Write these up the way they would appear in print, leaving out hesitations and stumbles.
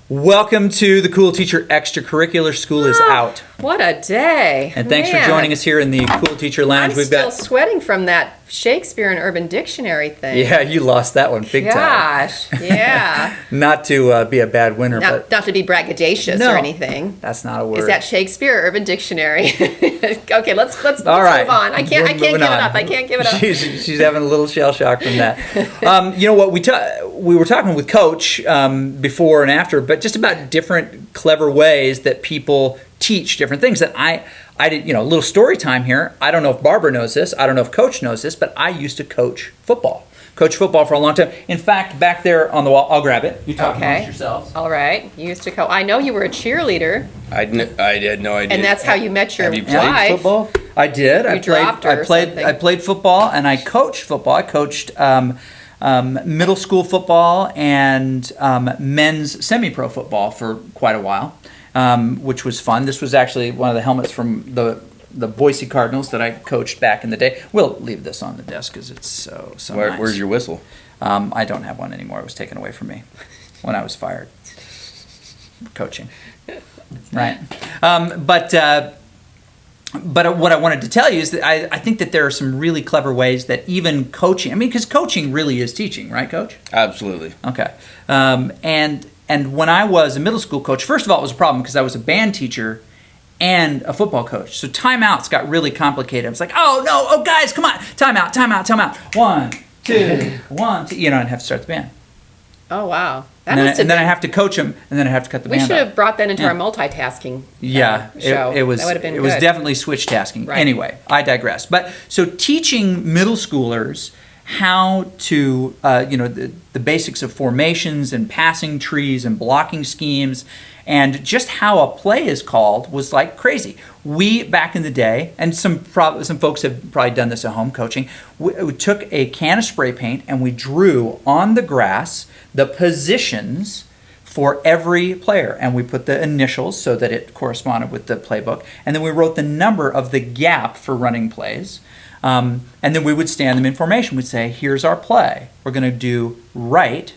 Welcome to the Cool Teacher Extracurricular. School is out. What a day. And thanks for joining us here in the Cool Teacher Lounge. I'm still sweating from that Shakespeare and Urban Dictionary thing. Yeah, you lost that one big time. Gosh, yeah. Not to be a bad winner. Not to be braggadocious or anything. That's not a word. Is that Shakespeare or Urban Dictionary? Okay, let's move on. on. I can't give it up. I can't give it up. She's having a little shell shock from that. You know what? We were talking with Coach before and after, but just about different clever ways that people teach different things. That I did, a little story time here. I don't know if Barbara knows this. I don't know if Coach knows this, but I used to coach football. Coach football for a long time. In fact, back there on the wall, I'll grab it. You talk amongst yourselves. All right. You used to coach. I know you were a cheerleader. I had no idea. And that's how you met your wife. Have you played football? I did. I played football, and I coached football. I coached middle school football and men's semi-pro football for quite a while, which was fun. This was actually one of the helmets from the Boise Cardinals that I coached back in the day. We'll leave this on the desk because it's so nice. Where's your whistle? I don't have one anymore. It was taken away from me when I was fired. Coaching. Right. But what I wanted to tell you is that I think that there are some really clever ways that even coaching, because coaching really is teaching, right, Coach? Absolutely. Okay. And when I was a middle school coach, first of all, it was a problem because I was a band teacher and a football coach. So timeouts got really complicated. I was like, oh, guys, come on. Timeout. 1, 2, 1, 2. And I'd have to start the band. Oh, wow. And then I have to coach them, and then I have to cut the band We should off. have brought that into our multitasking show. It was, that would have been it was definitely switch tasking. Right. Anyway, I digress. But so teaching middle schoolers how to, the basics of formations and passing trees and blocking schemes and just how a play is called was like crazy. We, back in the day, and some folks have probably done this at home coaching, we took a can of spray paint and we drew on the grass the positions for every player. And we put the initials so that it corresponded with the playbook. And then we wrote the number of the gap for running plays. And then we would stand them in formation. We'd say, here's our play. We're going to do right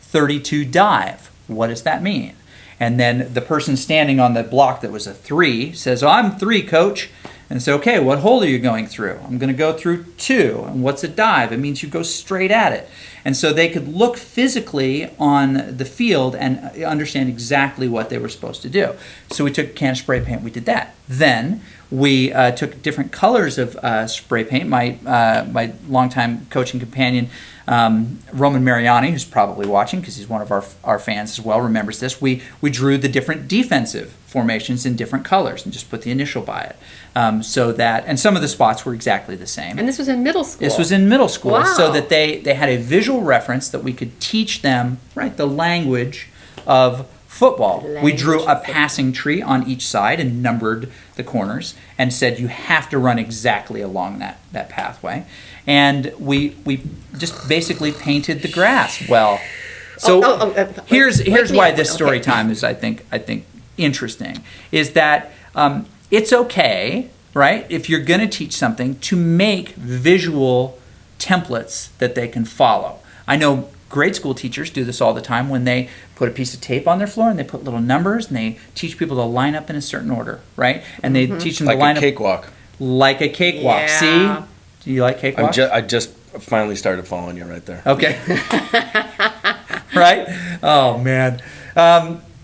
32 dive. What does that mean? And then the person standing on the block that was a 3 says, I'm 3, coach. And say, okay, what hole are you going through? I'm going to go through 2. And what's a dive? It means you go straight at it. And so they could look physically on the field and understand exactly what they were supposed to do. So we took a can of spray paint. We did that. Then we took different colors of spray paint. My longtime coaching companion, Roman Mariani, who's probably watching because he's one of our fans as well, remembers this. We drew the different defensive formations in different colors and just put the initial by it. And some of the spots were exactly the same. And this was in middle school? This was in middle school. Wow. So that they had a visual reference that we could teach them, the language of football. We drew a passing tree on each side and numbered the corners and said you have to run exactly along that pathway. And we just basically painted the grass well. So here's why this story time is I think interesting, is that it's okay, right, if you're going to teach something, to make visual templates that they can follow. I know grade school teachers do this all the time when they put a piece of tape on their floor and they put little numbers and they teach people to line up in a certain order, right? And they teach them to line up. Like a cakewalk. Like a cakewalk. Yeah. See? Do you like cakewalks? I just finally started following you right there. Okay. Right? Oh, man.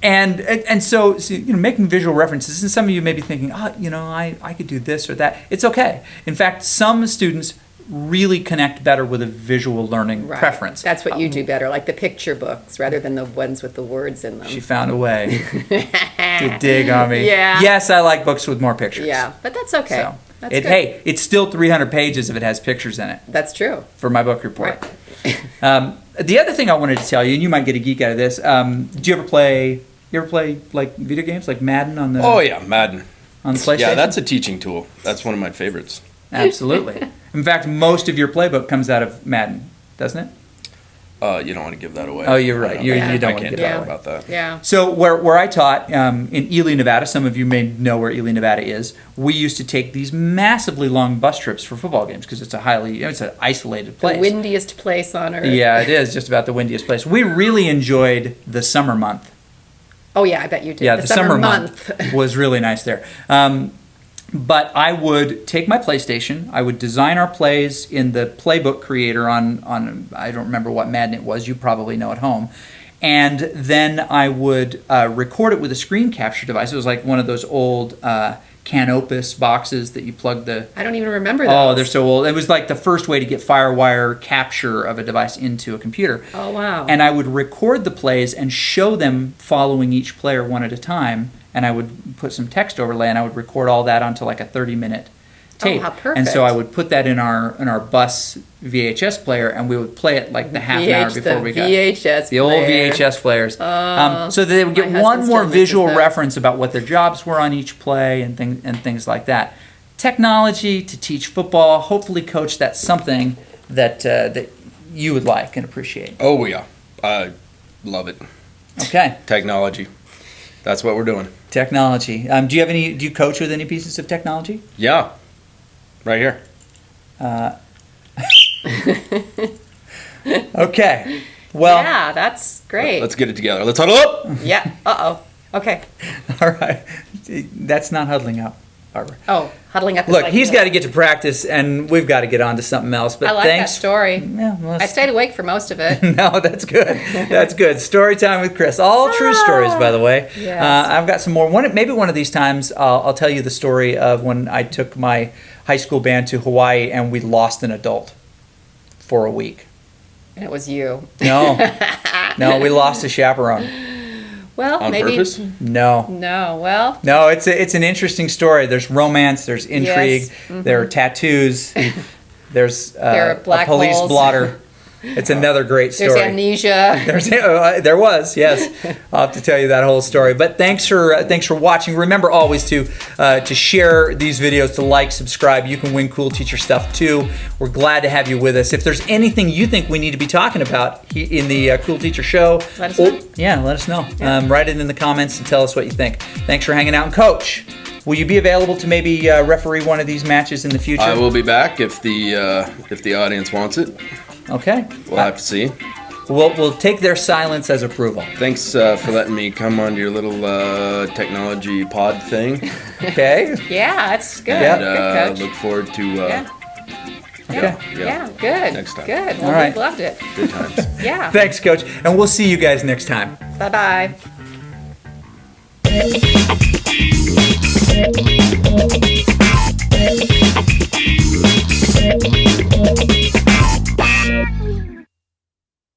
And so making visual references, and some of you may be thinking, I could do this or that. It's okay. In fact, some students really connect better with a visual learning preference. That's what you do better, like the picture books rather than the ones with the words in them. She found a way to dig on me. Yeah. Yes, I like books with more pictures. Yeah, but that's okay. So, that's good. Hey, it's still 300 pages if it has pictures in it. That's true. For my book report. Right. The other thing I wanted to tell you, and you might get a geek out of this, did you ever play like video games like Madden on the? Oh yeah, Madden. On the PlayStation? Yeah, that's a teaching tool. That's one of my favorites. Absolutely. In fact, most of your playbook comes out of Madden, doesn't it? You don't want to give that away. Oh, you're right. You Yeah. don't I want to can't get talk that away. about that. Yeah. So where I taught in Ely, Nevada, some of you may know where Ely, Nevada is. We used to take these massively long bus trips for football games because it's an isolated The place. windiest place on earth. Yeah, it is just about the windiest place. We really enjoyed the summer month. Oh yeah, I bet you did. Yeah, the summer month was really nice there. But I would take my PlayStation. I would design our plays in the playbook creator on I don't remember what Madden it was. You probably know at home. And then I would record it with a screen capture device. It was like one of those old Canopus boxes that you plug the. I don't even remember those. Oh, they're so old. It was like the first way to get FireWire capture of a device into a computer. Oh wow. And I would record the plays and show them following each player one at a time. And I would put some text overlay, and I would record all that onto like a 30-minute tape. how perfect. And so I would put that in our bus VHS player, and we would play it like the half an hour before we got VHS the old player. VHS players. So they would get my one husband more still misses visual those. reference about what their jobs were on each play and things like that. Technology to teach football. Hopefully, Coach, that's something that you would like and appreciate. Oh yeah, I love it. Okay, Technology. That's what we're doing. technology. Do you coach with any pieces of technology? Yeah, right here. Okay. Well, Yeah, that's great. Let's get it together. Let's huddle up. Yeah. Okay. all right. That's not huddling up, Barbara. Oh, huddling up. Is Look, like he's the- got to get to practice, and we've got to get on to something else. But I like thanks. that story. Yeah, well, I stayed awake for most of it. No, that's good. That's good. Story time with Chris. All true stories, by the way. Yes. I've got some more. Maybe one of these times I'll tell you the story of when I took my high school band to Hawaii and we lost an adult for a week. And it was you. No, we lost a chaperone. Well, On maybe. purpose? No. Well. No, it's an interesting story. There's romance. There's intrigue. Yes. Mm-hmm. There are tattoos. There's There are black a police holes. blotter. It's another great story. There's amnesia. There was, yes. I'll have to tell you that whole story. But thanks for watching. Remember always to share these videos, to like, subscribe. You can win cool teacher stuff too. We're glad to have you with us. If there's anything you think we need to be talking about in the Cool Teacher Show, Let us know. Yeah, let us know. Write it in the comments and tell us what you think. Thanks for hanging out. And Coach, will you be available to maybe referee one of these matches in the future? I will be back if the audience wants it. Okay. We'll have to see. We'll take their silence as approval. Thanks for letting me come on to your little technology pod thing. Okay. Yeah, that's good. Yeah. And Good, coach. look forward to Yeah. Okay. Yeah, good. Next time. Good. Well, All right. we loved it. good times. Yeah. Thanks, Coach. And we'll see you guys next time. Bye-bye. Thank you.